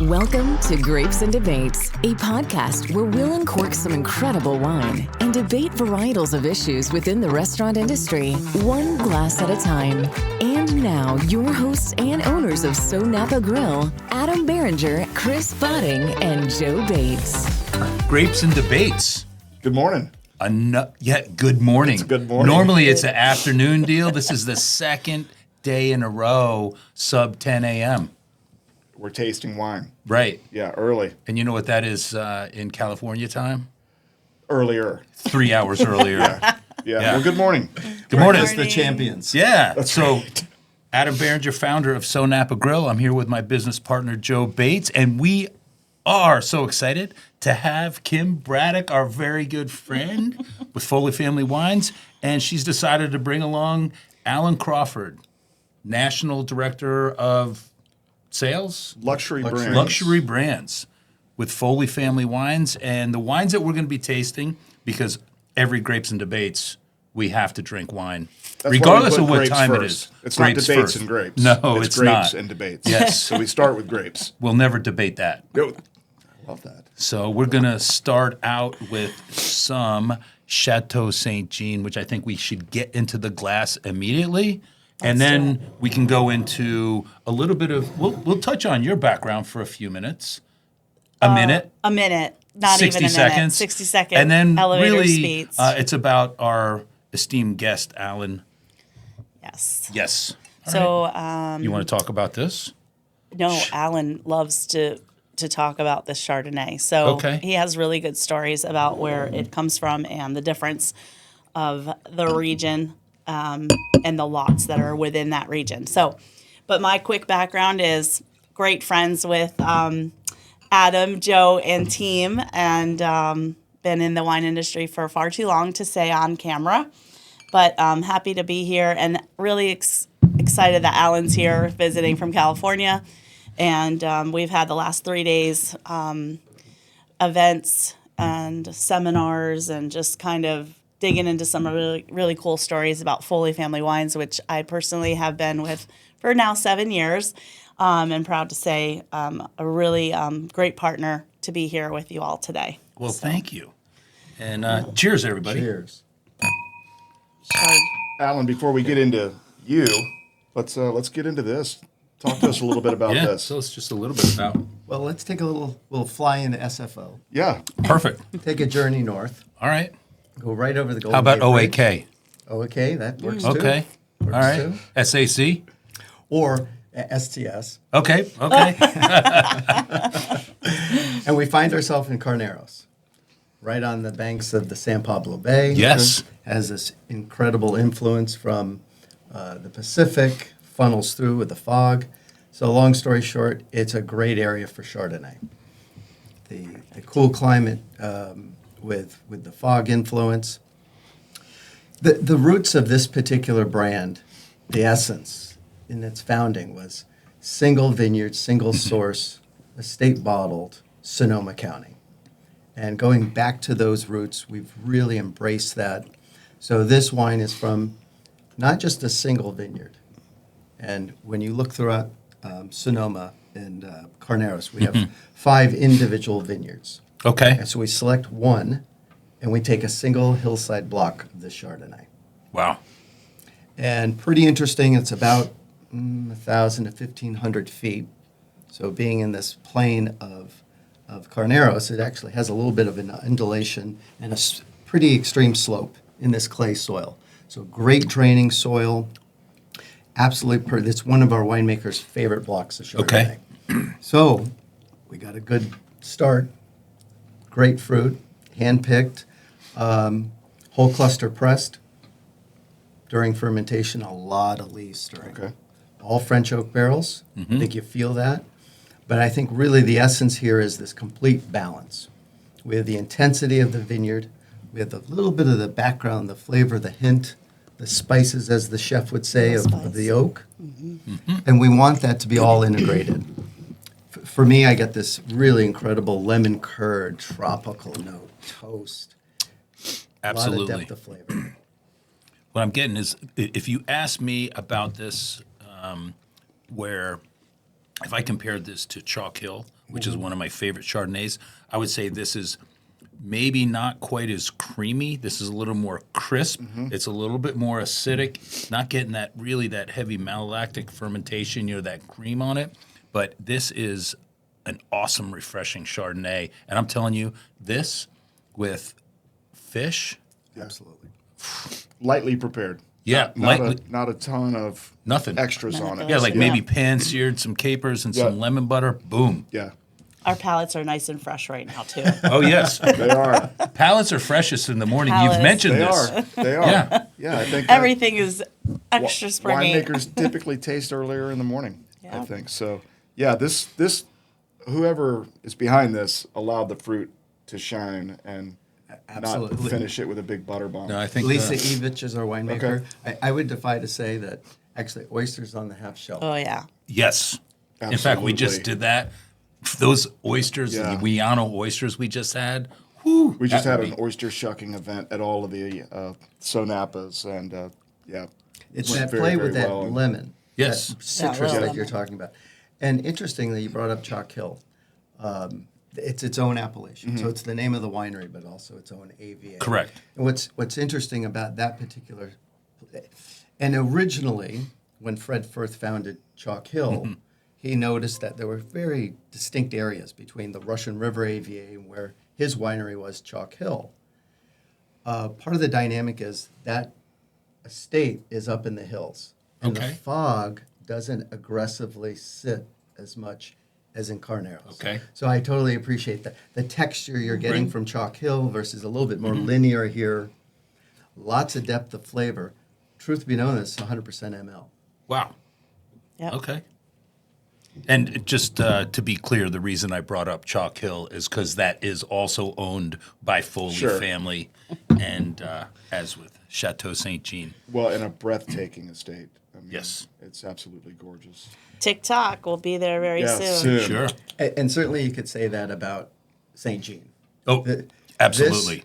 Welcome to Grapes and Debates, a podcast where we'll uncork some incredible wine and debate varietals of issues within the restaurant industry, one glass at a time. And now, your hosts and owners of SoNapa Grille, Adam Barringer, Chris Botting, and Joe Bates. Grapes and Debates. Good morning. Good morning. It's good morning. Normally it's an afternoon deal. This is the second day in a row, sub 10 a.m. We're tasting wine. Right. Yeah, early. And you know what that is in California time? Earlier. 3 hours earlier. Yeah. Well, good morning. Good morning. It's the champions. Yeah. That's so, right. Adam Barringer, founder of SoNapa Grille. I'm here with my business partner, Joe Bates, and we are so excited to have Kim Braddock, our very good friend with Foley Family Wines, and she's decided to bring along Alan Crawford, National Director of Sales? Luxury brands. Luxury brands with Foley Family Wines. And the wines that we're going to be tasting, because every Grapes and Debates, we have to drink wine. That's regardless why we of put what grapes time first. it is. It's Grapes not debates first. and grapes. No, it's not. grapes and debates. Yes. So we start with grapes. We'll never debate that. I love that. So we're going to start out with some Chateau St, which I think we should get into the glass immediately. And then we can go into a little bit of, we'll touch on your background for a few minutes. A minute. A minute. Not 60 even a seconds. minute. 60 seconds. And then elevator really, speeds. it's about our esteemed guest, Alan. Yes. Yes. So, You want to talk about this? no, Alan loves to talk about this Chardonnay. So Okay. he has really good stories about where it comes from and the difference of the region and the lots that are within that region. So, but my quick background is great friends with Adam, Joe, and team, and been in the wine industry for far too long to say on camera. But I'm happy to be here and really excited that Alan's here visiting from California. And we've had the last 3 days events and seminars and just kind of digging into some really, really cool stories about Foley Family Wines, which I personally have been with for now 7 years. And proud to say a really great partner to be here with you all today. Well, thank you. And cheers, everybody. Cheers. Alan, before we get into you, let's get into this. Talk to us a little bit about Yeah, this. so it's just a little bit about. Well, let's take a little fly into SFO. Yeah. Perfect. Take a journey north. All right. Go right over the Golden How about Gate Bridge. OAK? OAK, that works too. Okay. All Works right. too. SAC? Or STS. Okay. And we find ourselves in Carneros, right on the banks of the San Pablo Bay. Yes. Has this incredible influence from the Pacific, funnels through with the fog. So long story short, it's a great area for Chardonnay. The cool climate with the fog influence. The roots of this particular brand, the essence in its founding was single vineyard, single source, estate bottled, Sonoma County. And going back to those roots, we've really embraced that. So this wine is from not just a single vineyard. And when you look throughout Sonoma and Carneros, we have 5 individual vineyards. Okay. And so we select one, and we take a single hillside block of the Chardonnay. Wow. And pretty interesting, it's about 1,000 to 1,500 feet. So being in this plain of Carneros, it actually has a little bit of an undulation and a pretty extreme slope in this clay soil. So great draining soil. Absolutely, it's one of our winemakers' favorite blocks of Chardonnay. Okay. So we got a good start. Great fruit, hand-picked, whole cluster pressed. During fermentation, a lot of lees stirring. Okay. All French oak barrels. I think you feel that. But I think really the essence here is this complete balance. We have the intensity of the vineyard. We have a little bit of the background, the flavor, the hint, the spices, as the chef would say, of the oak. And we want that to be all integrated. For me, I get this really incredible lemon curd, tropical note, toast. Absolutely. A lot of depth of flavor. What I'm getting is, if you ask me about this, where if I compared this to Chalk Hill, which is one of my favorite Chardonnays, I would say this is maybe not quite as creamy. This is a little more crisp. It's a little bit more acidic, not getting that heavy malolactic fermentation, that cream on it. But this is an awesome, refreshing Chardonnay. And I'm telling you, this with fish. Absolutely. Lightly prepared. Yeah, Not a ton of nothing extras on it. Yeah, like maybe pan-seared, some capers and some lemon butter. Boom. Yeah, Our palates are nice and fresh right now too. Oh, yes. they are. Palates are freshest in the morning. You've Palates. mentioned They this. are. They are. Yeah. Yeah, I think that Everything is extra springy. winemakers typically taste earlier in the morning. Yeah. I think so. Yeah, this whoever is behind this allowed the fruit to shine and Absolutely. not finish it with a big butter bomb. No, I think Lisa Evich is our winemaker. Okay. I would defy to say that actually oysters on the half shell. Oh yeah. yes. In fact, we just Absolutely. did that. Those oysters, Yeah. the Wiano oysters we just had. Whew, We just that had would an be- oyster shucking event at all of the SoNapas, and yeah, It's went that very, play very with that well, and- lemon. Yes. That citrus Yeah, that lemon. you're talking about. And interestingly, you brought up Chalk Hill. It's its own appellation. So it's the name of the winery, but also its own AVA. Correct. And what's interesting about that particular, and originally, when Fred Firth founded Chalk Hill, he noticed that there were very distinct areas between the Russian River AVA and where his winery was, Chalk Hill. Part of the dynamic is that estate is up in the hills. And Okay. the fog doesn't aggressively sit as much as in Carneros. Okay. So I totally appreciate that. The texture you're getting from Chalk Hill versus a little bit more linear here. Lots of depth of flavor. Truth be known, it's 100% ML. Wow. Yep. Okay. And just to be clear, the reason I brought up Chalk Hill is because that is also owned by Foley Sure. family, and as with Chateau St. Jean. well, in a breathtaking estate. I mean, Yes. it's absolutely gorgeous. TikTok will be there very Yeah, soon. Sure. And certainly you could say that about St. Jean. Oh, absolutely.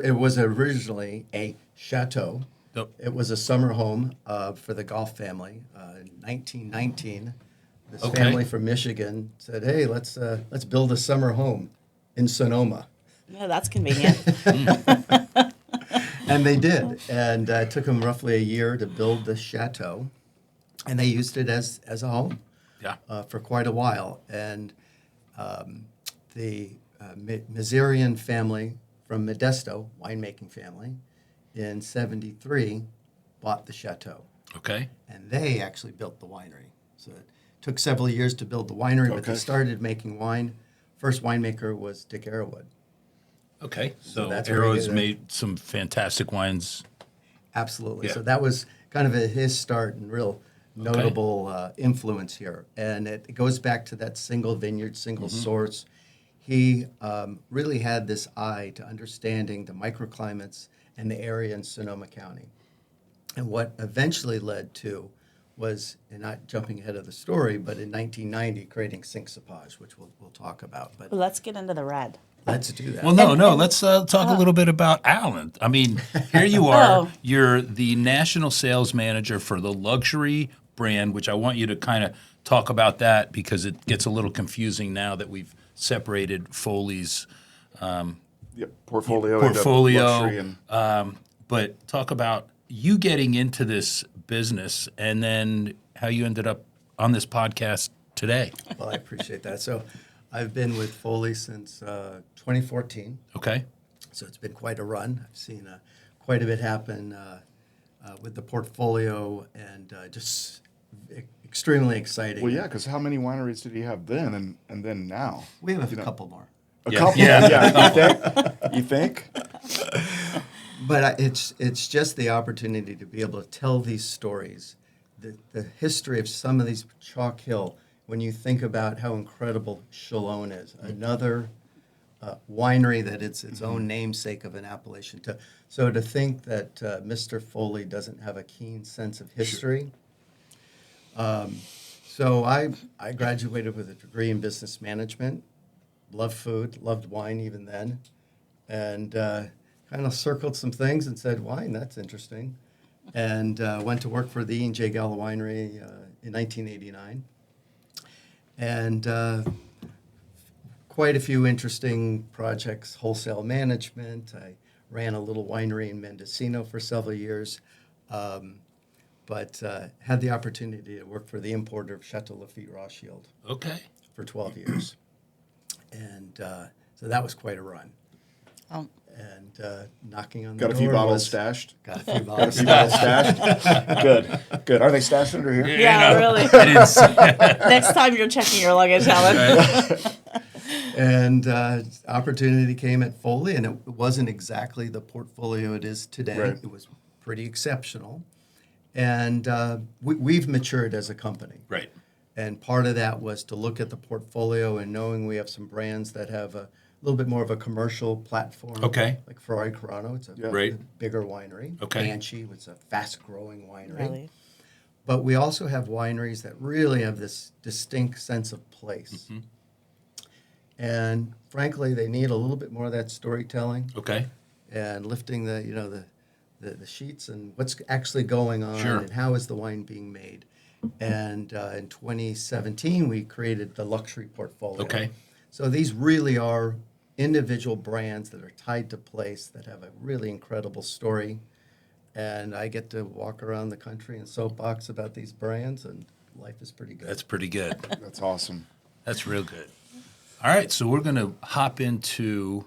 It was originally a chateau. Yep. It was a summer home for the Golf family. In 1919, this Okay. family from Michigan said, "Hey, let's build a summer home in Sonoma," Yeah, that's convenient. and they did. And it took them roughly a year to build the chateau, and they used it as a home Yeah. for quite a while. And the Miserian family from Modesto, winemaking family, in '73 bought the chateau. Okay. And they actually built the winery. So it took several years to build the winery, but they Okay. started making wine. First winemaker was Dick Arrowwood. Okay. So that's where we Arrow's get it. made some fantastic wines. Absolutely. Yeah. So that was kind of his start and real notable influence here. And it goes back to that single vineyard, single source. He really had this eye to understanding the microclimates and the area in Sonoma County. And what eventually led to was, and not jumping ahead of the story, but in 1990 creating Cinq Cépages, which we'll talk about. But Let's get into the red. let's do that. Well, no. Let's talk a little bit about Alan. I mean, here you are. Oh. You're the national sales manager for the luxury brand, which I want you to kind of talk about that because it gets a little confusing now that we've separated Foley's Yep, portfolio, into luxury and but talk about you getting into this business and then how you ended up on this podcast today. Well, I appreciate that. So I've been with Foley since 2014. Okay. So it's been quite a run. I've seen quite a bit happen with the portfolio and just extremely exciting. well, yeah, because how many wineries did he have then and then now? We have You a know, couple more. A Yeah. couple, Yeah. yeah. You think? But it's just the opportunity to be able to tell these stories, the history of some of these Chalk Hill. When you think about how incredible Chalon is, another winery that it's its own namesake of an appellation. So to think that Mr. Foley doesn't have a keen sense of history. So I graduated with a degree in business management. Loved food, loved wine even then, and kind of circled some things and said, wine, that's interesting. And went to work for the E&J Gallo Winery in 1989. And quite a few interesting projects, wholesale management. I ran a little winery in Mendocino for several years, but had the opportunity to work for the importer of Chateau Lafite Rothschild Okay. for 12 years. And so that was quite a run. Oh. And knocking on the Got door a few bottles was- stashed. Got a few Got a bottles few bottles stashed. Good. Are they stashed under here? Yeah, really. I didn't see Next time you're checking your luggage, Alan. And opportunity came at Foley, and it wasn't exactly the portfolio it is today. Right. It was pretty exceptional. And we've matured as a company. Right. And part of that was to look at the portfolio and knowing we have some brands that have a little bit more of a commercial platform. Okay. Like Ferrari Carano, it's a Right. bigger winery. Okay. Banshee, it's a fast-growing winery. Really. But we also have wineries that really have this distinct sense of place. Mm-hmm. And frankly, they need a little bit more of that storytelling Okay. and lifting the sheets and what's actually going on Sure. and how is the wine being made. And in 2017, we created the luxury portfolio. Okay. So these really are individual brands that are tied to place that have a really incredible story. And I get to walk around the country and soapbox about these brands, and life is pretty good. That's pretty good. That's awesome. That's real good. All right, so we're going to hop into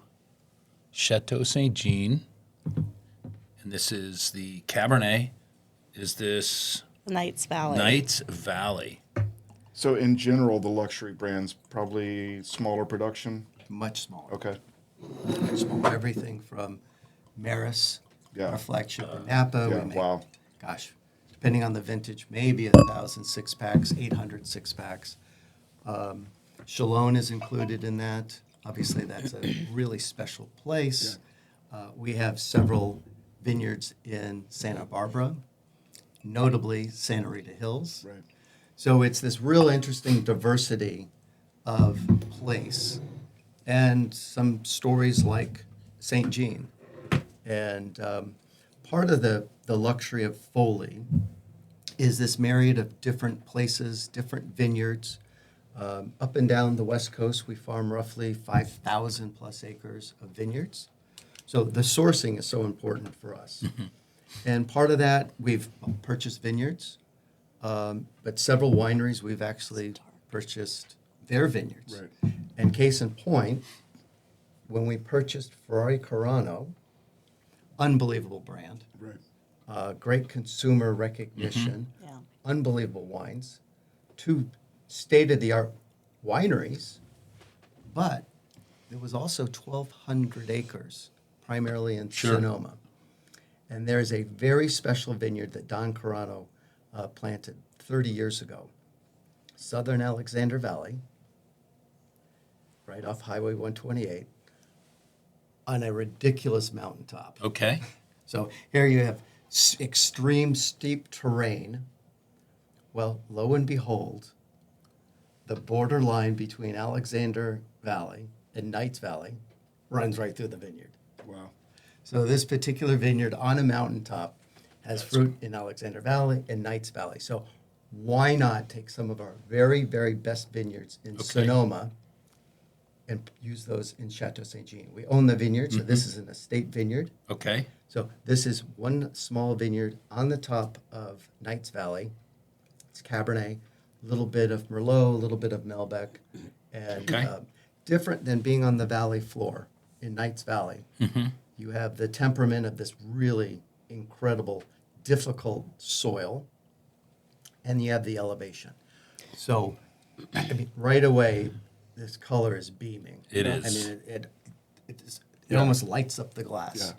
Chateau St. Jean. And this is the Cabernet. Is this Knights Valley. Knights Valley? So in general, the luxury brands probably smaller production. Much smaller. Okay. Much smaller. Everything from Maris, Yeah. our flagship in Napa. Yeah. We make, Wow. gosh, depending on the vintage, maybe 1,000 six-packs, 800 six-packs. Chalone is included in that. Obviously, that's a really special place. We have several vineyards in Santa Barbara, notably Santa Rita Hills. Right. So it's this real interesting diversity of place and some stories like St. Jean. And part of the luxury of Foley is this myriad of different places, different vineyards. Up and down the West Coast, we farm roughly 5,000 plus acres of vineyards. So the sourcing is so important for us. And part of that, we've purchased vineyards, but several wineries, we've actually purchased their vineyards. Right. And case in point, when we purchased Ferrari Carano, unbelievable brand, Right. great consumer recognition, Yeah. unbelievable wines, two state-of-the-art wineries, but there was also 1,200 acres, primarily in Sure. Sonoma. And there's a very special vineyard that Don Carano planted 30 years ago, southern Alexander Valley, right off Highway 128, on a ridiculous mountaintop. Okay. So here you have extreme steep terrain. Well, lo and behold, the borderline between Alexander Valley and Knights Valley runs right through the vineyard. Wow. So this particular vineyard on a mountaintop has fruit in Alexander Valley and Knights Valley. So why not take some of our very, very best vineyards in Sonoma and use those in Chateau St. Jean? We own the vineyard, so this is an estate vineyard. Okay. So this is one small vineyard on the top of Knights Valley. It's Cabernet, a little bit of Merlot, a little bit of Malbec, and Okay. different than being on the valley floor in Knights Valley. You have the temperament of this really incredible, difficult soil, and you have the elevation. So, I mean, right away, this color is beaming. It I is. mean, it almost lights up the glass. Yeah.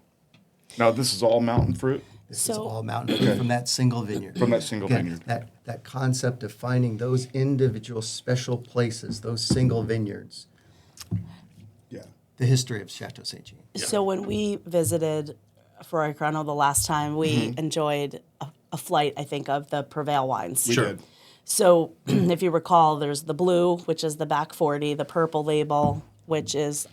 Now this is all mountain fruit This is So- all mountain fruit from that single vineyard. from that single Again, vineyard. that concept of finding those individual special places, those single vineyards, Yeah. the history of Chateau St. Jean. So when we visited Ferrari Carano the last time, we enjoyed a flight, I think, of the Prevail wines. We Sure. did. So if you recall, there's the blue, which is the back 40, the purple label, which is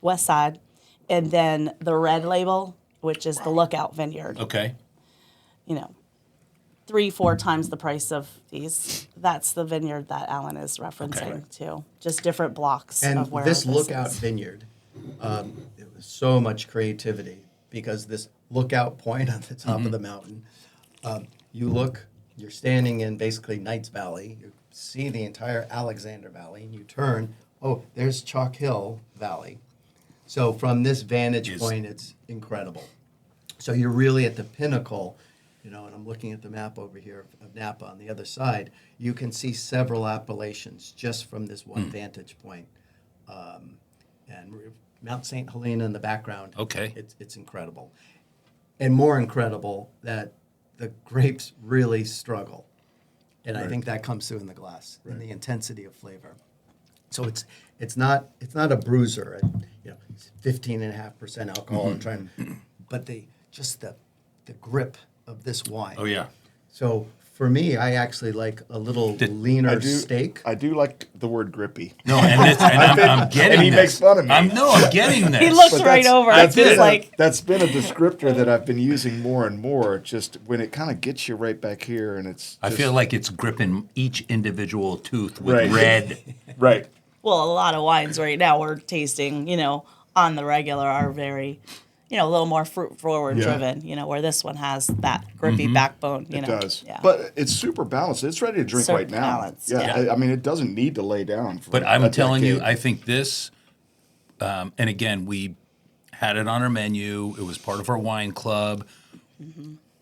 West Side, and then the red label, which is the Lookout Vineyard. Okay. You know, 3-4 times the price of these. That's the vineyard that Alan is referencing too. Just different blocks And of where this Lookout is. vineyard, it was so much creativity because this lookout point on the top of the mountain, you're standing in basically Knights Valley, you see the entire Alexander Valley, and you turn, there's Chalk Hill Valley. So from this vantage point, it's incredible. So you're really at the pinnacle, and I'm looking at the map over here of Napa on the other side. You can see several appellations just from this one vantage point. And Mount St. Helena in the background. Okay. It's incredible. And more incredible that the grapes really struggle. And I think that comes through in the glass, in the intensity of flavor. So it's not a bruiser, it's 15.5% alcohol. But the grip of this wine. Oh yeah. So for me, I actually like a little leaner steak. I do like the word grippy. No, I'm getting And he this. makes fun of me. I'm getting this. He looks But right over. That's It's been, like that's been a descriptor that I've been using more and more. Just when it kind of gets you right back here, and it's. I feel like it's gripping each individual tooth with Right. red. Right. well, a lot of wines right now we're tasting, on the regular are very, a little more fruit forward driven, where this one has that grippy backbone, It does. Yeah. But it's super balanced. It's ready to drink Super right now. balanced, Yeah. yeah. I mean, it doesn't need to lay down. For But I'm a telling you, decade. I think this, and again, we had it on our menu. It was part of our wine club.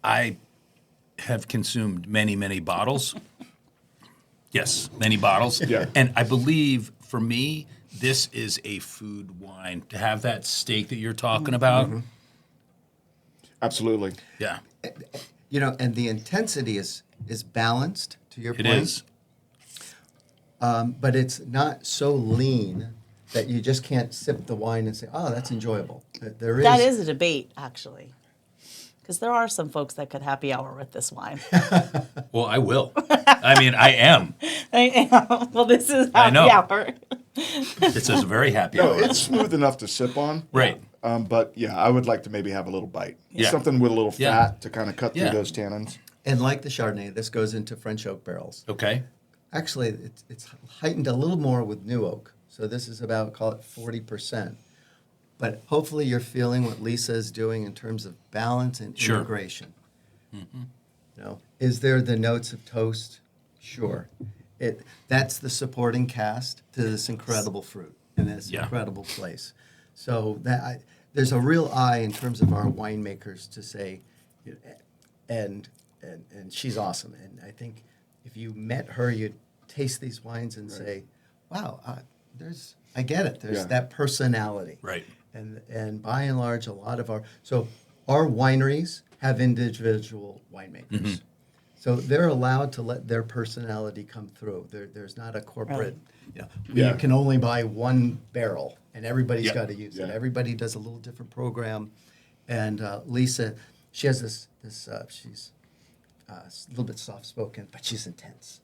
I have consumed many, many bottles. Yes, many bottles. Yeah. And I believe for me, this is a food wine. To have that steak that you're talking about. Absolutely. Yeah, And the intensity is balanced, to your it point. is. But it's not so lean that you just can't sip the wine and say, "Oh, that's enjoyable." That is a debate, actually. Because there are some folks that could happy hour with this wine. Well, I will. I mean, I am. Well, this is I happy know. hour. It's a very happy No, hour. it's smooth enough to sip on. Right. But yeah, I would like to maybe have a little bite. Yeah. Something with a little Yeah. fat to kind of cut Yeah. through those tannins. And like the Chardonnay, this goes into French oak barrels. Okay. Actually, it's heightened a little more with new oak. So this is about, call it 40%. But hopefully you're feeling what Lisa is doing in terms of balance and Sure. integration. Is there the notes of toast? Sure. That's the supporting cast to this incredible fruit in this Yeah. incredible place. So there's a real eye in terms of our winemakers to say, and she's awesome. And I think if you met her, you'd taste these wines and say, wow, I get it. There's Yeah. that personality. Right. And by and large, a lot of our wineries have individual winemakers. So they're allowed to let their personality come through. There's not a corporate, Yeah. you can only buy one barrel and everybody's Yeah. got to use it. Yeah. Everybody does a little different program. And Lisa, she has this she's a little bit soft-spoken, but she's intense.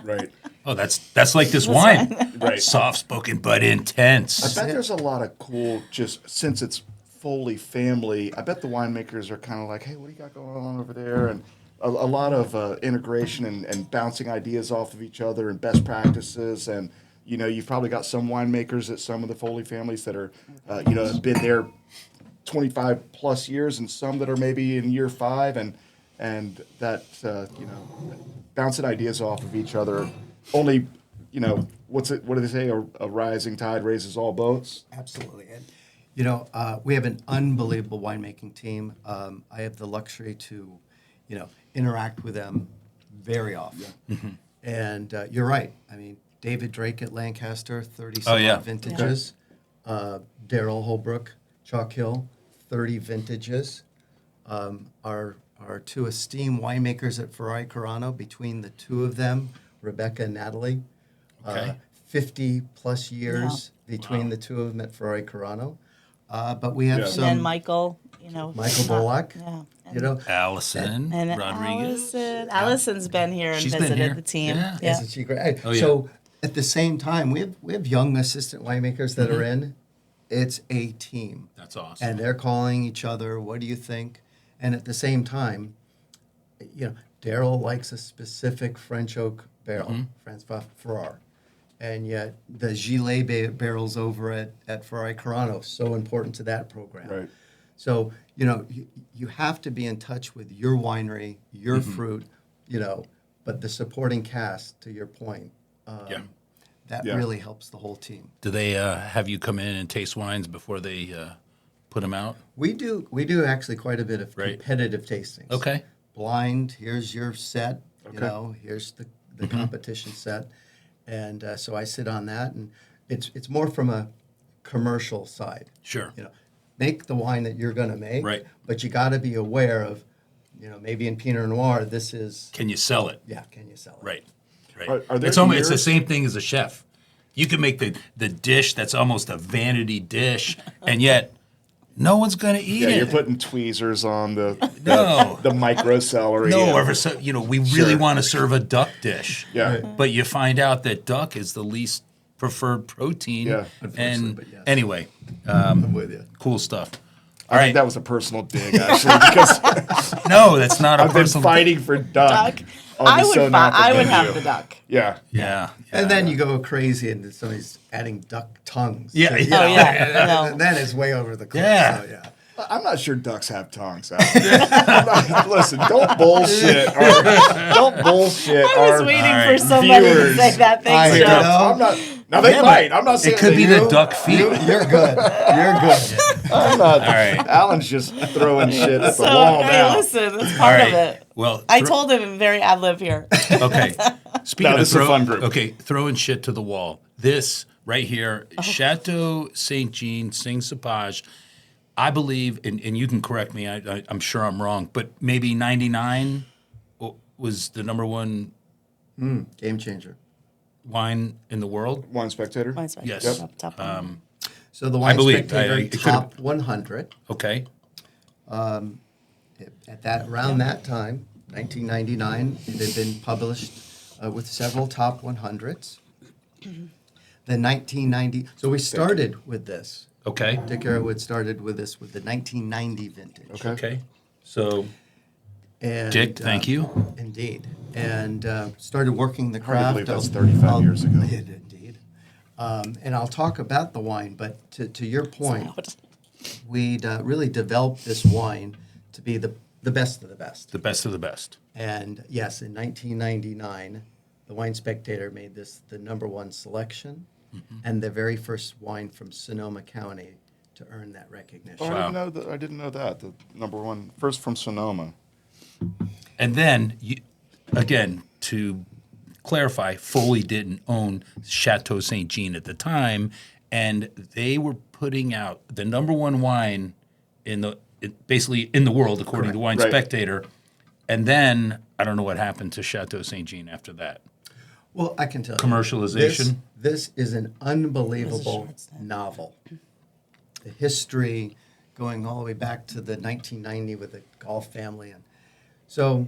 Right. Oh, that's like this wine. Right. Soft spoken but I intense. bet there's a lot of cool, just since it's Foley family, I bet the winemakers are kind of like, hey, what do you got going on over there? And a lot of integration and bouncing ideas off of each other and best practices. And, you've probably got some winemakers at some of the Foley families that are, have been there 25 plus years, and some that are maybe in year 5 and that, bouncing ideas off of each other. Only, what do they say? A rising tide raises all boats. Absolutely. And, we have an unbelievable winemaking team. I have the luxury to, interact with them very often. And you're right. I mean, David Drake at Lancaster, 30 some yeah. odd vintages. Daryl Holbrook, Chalk Hill, 30 vintages. Our two esteemed winemakers at Ferrari Carano, between the two of them, Rebecca and Natalie, Okay. 50 plus years between the two of them at Ferrari Carano. But we have Yeah. And some then Michael, Michael Bullock, Yeah. Allison And Rodriguez. Allison's been here and She's been visited here. the team. Yeah. Isn't she great? Oh, yeah. So at the same time, we have young assistant winemakers that are in. It's a team. That's awesome. And they're calling each other, what do you think? And at the same time, Daryl likes a specific French oak barrel, Francois Ferrar. And yet the Gillet barrels over at Ferrari Carano, so important to that program. Right. So, you have to be in touch with your winery, your fruit, but the supporting cast, to your point, that really helps the whole team. Do they have you come in and taste wines before they put them out? We do actually quite a bit of competitive tastings. Okay. Blind, here's your set, Okay. here's the competition set. And so I sit on that, and it's more from a commercial side. Sure. Make the wine that you're going to make, Right. but you got to be aware of, maybe in Pinot Noir, this is, Can you sell it? can you sell it? Right. Right. Are there It's the years- same thing as a chef. You can make the dish that's almost a vanity dish, and yet no one's going to eat Yeah, it. you're putting tweezers on No. the micro celery. No, and- or so, we really Sure. want to serve a duck dish. Yeah. But you find out that duck is the least preferred protein. Yeah. Unfortunately, And but yes. anyway, I'm with you. cool stuff. I All think right. that was a personal dig, actually, because No, that's not a I've been personal fighting for duck. Duck. on I the would SoNapa I would menu. have the duck. Yeah. Yeah. And then you go crazy and somebody's adding duck tongues. Yeah, So, yeah. Oh yeah. No. and then it's way over the cliff. Yeah. So, yeah. I'm not sure ducks have tongues. Listen, don't bullshit. Don't bullshit. I was our waiting All for right. somebody to viewers. say that. Thanks, I Joe. know. I'm not. Now they Yeah, might. but I'm not saying it could they be do. the duck feet. You're good. You're good. I'm not. All right. Alan's just throwing shit at the So wall hey, now. listen, that's All part right. of it. Well, I told him very ad lib here. Okay. Speaking No, of this is a fun group. Okay, throwing shit to the wall. This right here, Chateau St. Cinq Cépages. I believe, and you can correct me. I'm sure I'm wrong, but maybe 99 was the number one Game changer. wine in the world. Wine Spectator. Mine's right. Yes. Top So the Wine believe. Spectator It could've- top 100 Okay. around that time, 1999, it had been published with several top 100s. The 1990. So we started with this. Okay. Dick Arrowood started with this with the 1990 vintage. Okay. Okay. So, And, Dick, thank you. Indeed. And started working the Hard to craft. believe that's 35 years ago. Indeed. And I'll talk about the wine, but to your point, we'd really developed this wine to be the best of the best. The best of the best. And yes, in 1999, the Wine Spectator made this the number one selection and the very first wine from Sonoma County to earn that recognition. Oh, Wow. I didn't know that. The number one, first from Sonoma. And then, again, to clarify, Foley didn't own Chateau St. Jean at the time, and they were putting out the number one wine basically in the world, according to Wine Right. Spectator. And then I don't know what happened to Chateau St. Jean after that. Well, I can tell you. Commercialization? This is an unbelievable novel. The history going all the way back to the 1990 with the Golf family. And so,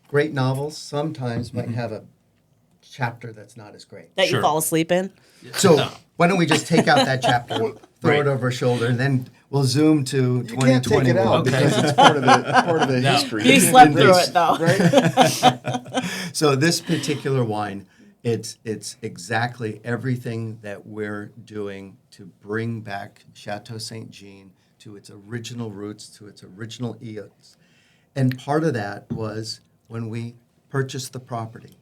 great novels sometimes might have a chapter that's not as great. That Sure. you fall asleep in. So why don't we just take out that chapter, throw Right. it over our shoulder, and then we'll zoom to You can't take 2021. it out Okay. because it's part of the history. You slept through it though. So this particular wine, it's exactly everything that we're doing to bring back Chateau St. Jean to its original roots, to its original eons. And part of that was when we purchased the property,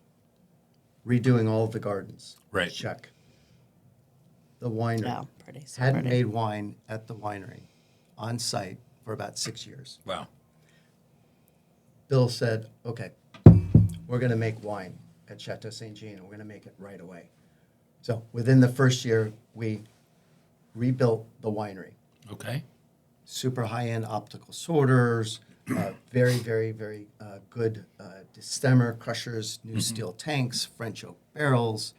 redoing all of the gardens. Right. Check. The winery Yeah, pretty. So hadn't pretty. made wine at the winery on site for about 6 years. Wow. Bill said, okay, we're going to make wine at Chateau St. Jean, and we're going to make it right away. So within the first year, we rebuilt the winery. Okay. Super high-end optical sorters, very, very, very good destemmer crushers, new steel tanks, French oak barrels,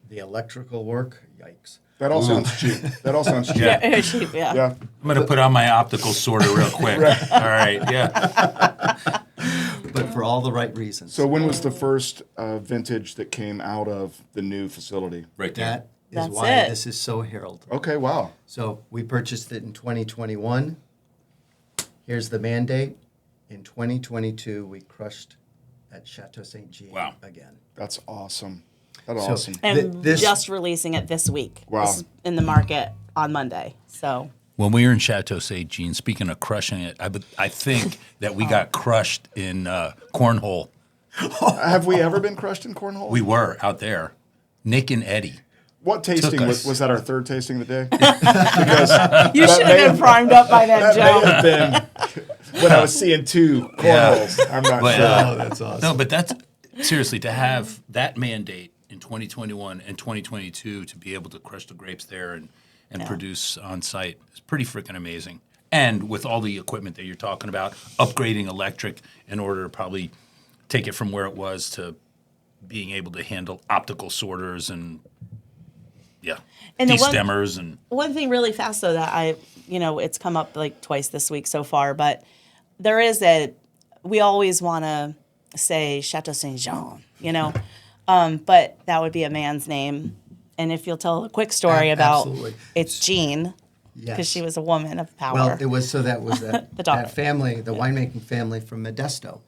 the electrical work, yikes. That all sounds cheap. That all sounds cheap. Yeah. Very cheap, yeah. Yeah. I'm going to put on my optical sorter real quick. All right. Yeah. But for all the right reasons. So when was the first vintage that came out of the new facility? Right there. That is That's why it. this is so heralded. Okay, wow. So we purchased it in 2021. Here's the mandate. in 2022, we crushed at Chateau St. Wow. again. That's awesome. That's So- awesome. And This- just releasing it this week. Wow. This is in the market on Monday. So When we were in Chateau St. Jean, speaking of crushing it, I think that we got crushed in cornhole. Have we ever been crushed in cornhole? We were out there, Nick and Eddie. What tasting us. was that? Our third tasting of the day. Because you should have been primed up by then, that may Joe. have been when I was seeing 2 cornholes. I'm not But, sure. Oh, that's awesome. No, but that's seriously to have that mandate in 2021 and 2022 to be able to crush the grapes there and produce on site is pretty freaking amazing. And with all the equipment that you're talking about, upgrading electric in order to probably take it from where it was to being able to handle optical sorters and And the one- de-stemmers and One thing really fast though that it's come up like twice this week so far, but there is we always want to say Chateau St. Jean, but that would be a man's name. And if you'll tell a quick story about Absolutely. it's Jean, because Yes. she was a woman of power. Well, that was that The daughter. that family, the winemaking family from Modesto.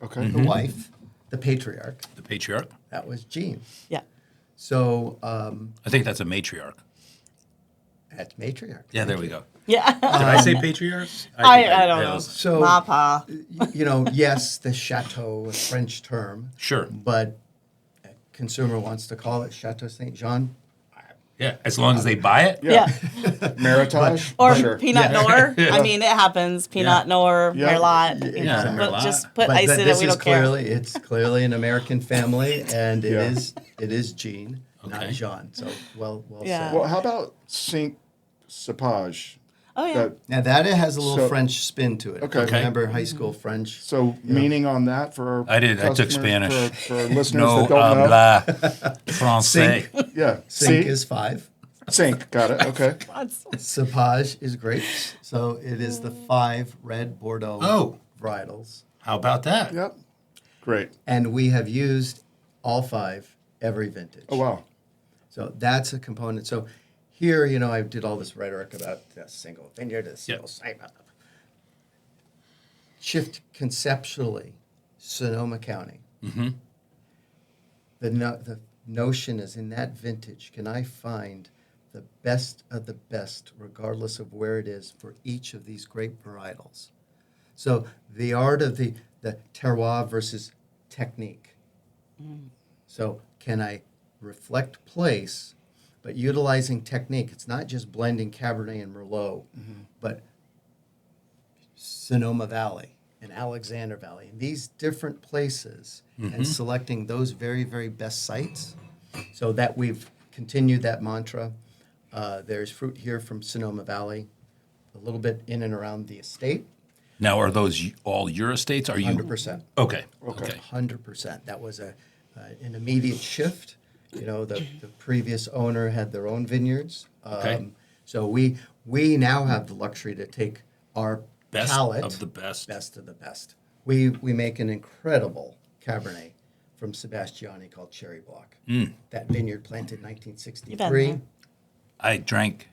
Okay. The wife, the patriarch, the patriarch. that was Jean. yeah. So I think that's a matriarch. at matriarch. Yeah, there we go. Yeah. Did I say patriarch? I don't know. So Papa. yes, the chateau, a French term, Sure. but a consumer wants to call it Chateau St. Jean. Yeah, as long as they buy it. Yeah. Meritage? Or Sure. Pinot Noir. I mean, it happens. Pinot Noir, Yeah. Merlot. Yeah, But Merlot. just put But ice in it. this We is don't care. it's clearly an American family, and Yeah. it is Jean, not Okay. Jean. So well Yeah. said. Well, how about Cinq Cépages? Oh yeah. That- Now that it has a little So- French spin to it. Okay. If you remember high school French? So, meaning on that for our I did. I took customers, Spanish. For our listeners No that don't know. habla français. Yeah. Cinq See? is 5. Cinq. Got it. Okay. Cepage is grapes. So it is the 5 red Bordeaux Oh. varietals. How about that? Yep. Great. And we have used all 5 every vintage. Oh, wow. So that's a component. So here, I did all this rhetoric about the single vineyard, the single site. Shift conceptually, Sonoma County. Mm-hmm. The notion is in that vintage, can I find the best of the best, regardless of where it is, for each of these grape varietals? So the art of the terroir versus technique. So can I reflect place, but utilizing technique? It's not just blending Cabernet and Merlot, but Sonoma Valley and Alexander Valley, and these different places, and selecting those very, very best sites, so that we've continued that mantra. There's fruit here from Sonoma Valley, a little bit in and around the estate, Now, are those all your estates? Are you 100%. Okay. Okay. Okay. 100%. That was an immediate shift. The previous owner had their own vineyards. Okay. So we now have the luxury to take our Best palate, of the best. best of the best. We make an incredible Cabernet from Sebastiani called Cherry Block. That vineyard planted in You've been 1963. there. We drank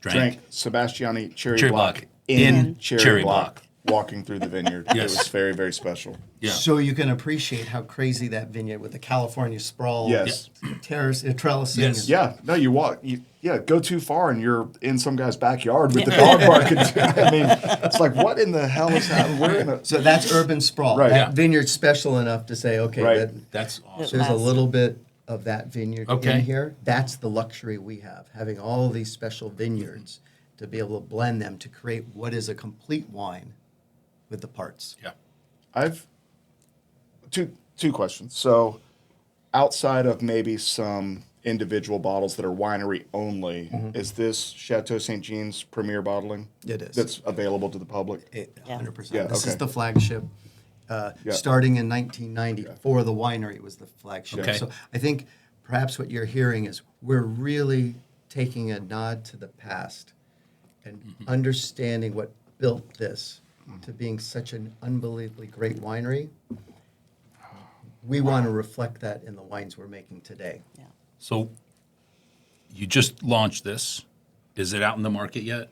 Drank Sebastiani Cherry, Cherry Block Block in in Cherry, Cherry Block, Block. walking through the vineyard. Yes. It was very, very special. Yeah. So you can appreciate how crazy that vineyard with the California sprawl, Yes. terrace, trellising. Yes. Yeah. No, you walk. Go too far and you're in some guy's backyard with the dog barking. I mean, it's like, what in the hell is happening? We're in a. So that's urban sprawl. Right. That Yeah. vineyard's special enough to say, okay, Right. That's awesome. there's a Yes. little bit of that vineyard Okay. in here. That's the luxury we have, having all of these special vineyards to be able to blend them to create what is a complete wine with the parts. Yeah. I've two questions. So, outside of maybe some individual bottles that are winery only, is this Chateau St. Jean's premier bottling? It is. That's available to the public. 100%. Yeah, This is okay. the flagship. Yeah. Starting in 1990, for the winery, it was the flagship. Okay. So I think perhaps what you're hearing is we're really taking a nod to the past and understanding what built this to being such an unbelievably great winery. We want to reflect that in the wines we're making today. Yeah. So you just launched this. Is it out in the market yet?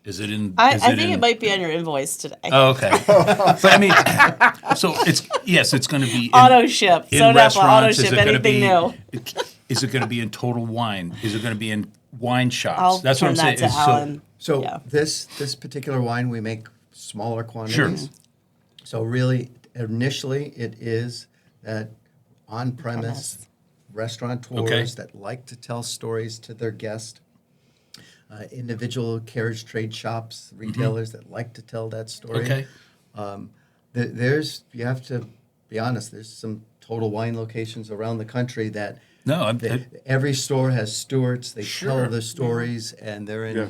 Is it in? I think it might be on your invoice today. Oh, okay. But I mean, so it's going to be in, Auto ship. in SoNapa auto restaurants. ship. Anything new. Is it going to be in Total Wine? Is it going to be in wine shops? I'll That's what I'm turn saying. that to Alan. So Yeah. this particular wine we make smaller quantities. Sure. So really, initially, it is that on-premise restaurateurs Okay. that like to tell stories to their guests, individual carriage trade shops, retailers that like to tell that story. Okay. There's, you have to be honest, there's some Total Wine locations around the country that No, every store has stewards. They Sure. tell the stories, and they're in Yeah.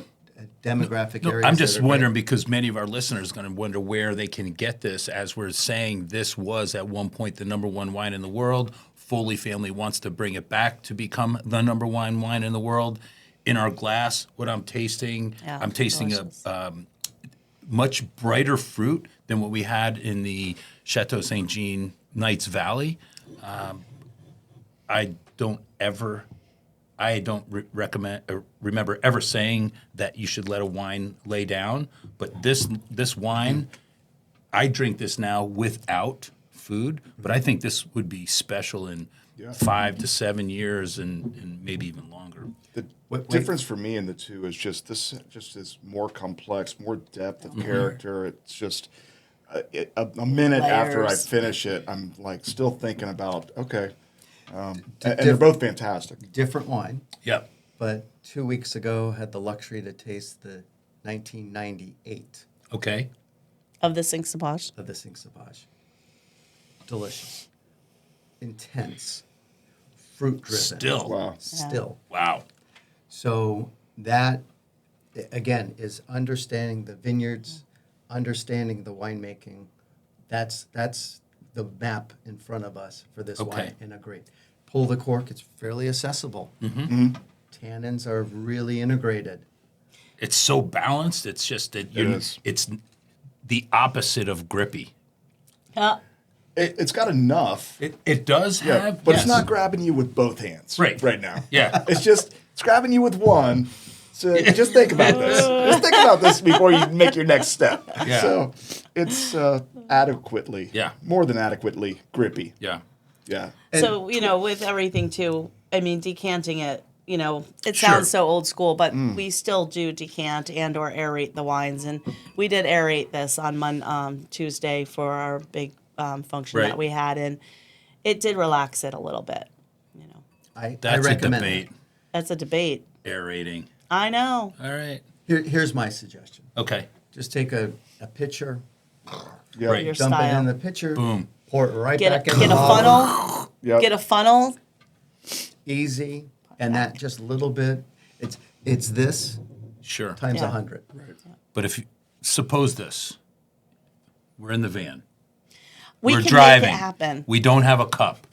demographic no, areas. I'm that just are great. wondering because many of our listeners are going to wonder where they can get this. As we're saying, this was at one point the number one wine in the world. Foley Family wants to bring it back to become the number one wine in the world. In our glass, what I'm tasting, Yeah, I'm tasting delicious. a much brighter fruit than what we had in the Chateau St. Knights Valley. I don't recommend or remember ever saying that you should let a wine lay down. But this wine, I drink this now without food. But I think this would be special in 5 to 7 years and maybe even longer. The Wait. difference for me in the two is just this just is more complex, more depth of character. It's just a minute after I Layers. finish it, I'm like still thinking about, okay. And they're both fantastic. Different wine, Yep. but 2 weeks ago had the luxury to taste the 1998 Okay. Of the Cinq Cépages. of the Cinq Cépages. Delicious, intense, fruit driven. Still. Wow. Still. Wow. So that, again, is understanding the vineyards, understanding the winemaking. That's the map in front of us for this Okay. wine in a great. Pull the cork, it's fairly accessible. Tannins are really integrated. It's so balanced. It's just that is. it's the opposite of grippy. It's got enough. It does Yeah, have, but yes. it's not grabbing you with both hands Right. now. Yeah. It's grabbing you with one. So just think about this. Just think about this before you make your next step. Yeah. So it's adequately, Yeah. more than adequately grippy. Yeah. Yeah. So, with everything too, I mean, decanting it, it Sure. sounds so old school, but we still do decant and or aerate the wines. And we did aerate this on Tuesday for our big function Right. that we had. And it did relax it a little bit, I That's a recommend debate. That's a debate. Aerating. I know. All right. Here's my suggestion. Okay. Just take a pitcher, Yeah. Right. Your dump it style. in the pitcher, Boom. pour it right Get back a, in get the a bottle. funnel. Yep. Get a funnel. Easy, and that just a little bit. It's this Sure. times Yeah. 100. But if you suppose this, we're in the van. We We're can driving. make it happen. We don't have a cup,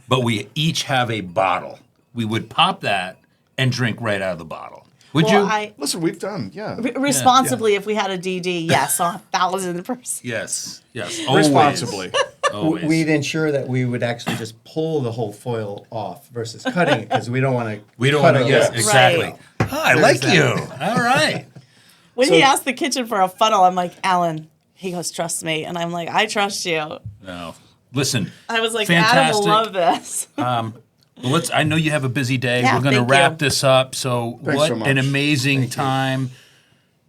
but we each have a bottle. We would pop that and drink right out of the bottle. Would Well, you? Listen, we've done, yeah. Responsibly, if we had a DD, yes, 1,000%. Yes. Yes. Always. Responsibly. Always. We'd ensure that we would actually just pull the whole foil off versus cutting it because we don't want to. We don't want to. Yes. Right. Exactly. Oh, I like that. you. All right. When he asked the kitchen for a funnel, I'm like, Alan, he goes, trust me. And I'm like, I trust you. No. Listen. I was like, fantastic. Adam will love this. Well, I know you have a busy day. Yeah, We're going to thank wrap you. this up. So, Thanks what so much. an amazing time.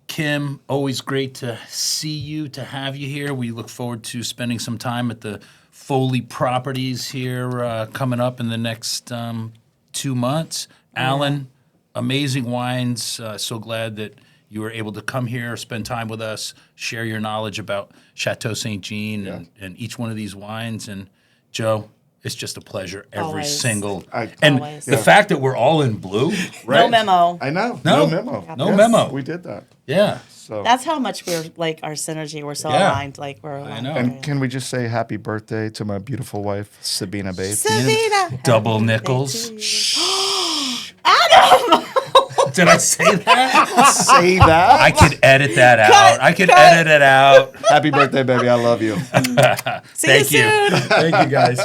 Kim, always great to see you, to have you here. We look forward to spending some time at the Foley properties here coming up in the next 2 months. Alan, amazing wines. So glad that you were able to come here, spend time with us, share your knowledge about Chateau St. Jean and each one of these wines. And Joe, it's just a pleasure every Always. single. I- And Always. the fact that we're all in blue, No memo. I know. No. No memo. No memo. We did that. yeah. So. That's how much we're like our synergy. We're so Yeah. aligned. Like we're aligned. know. And can we just say happy birthday to my beautiful wife, Sabina Bates? Savita. Double Happy nickels. birthday to you. Did I say that? Say that. I could edit that out. I could edit it out. Happy birthday, baby. I love you. See Thank you you. soon. Thank you, guys.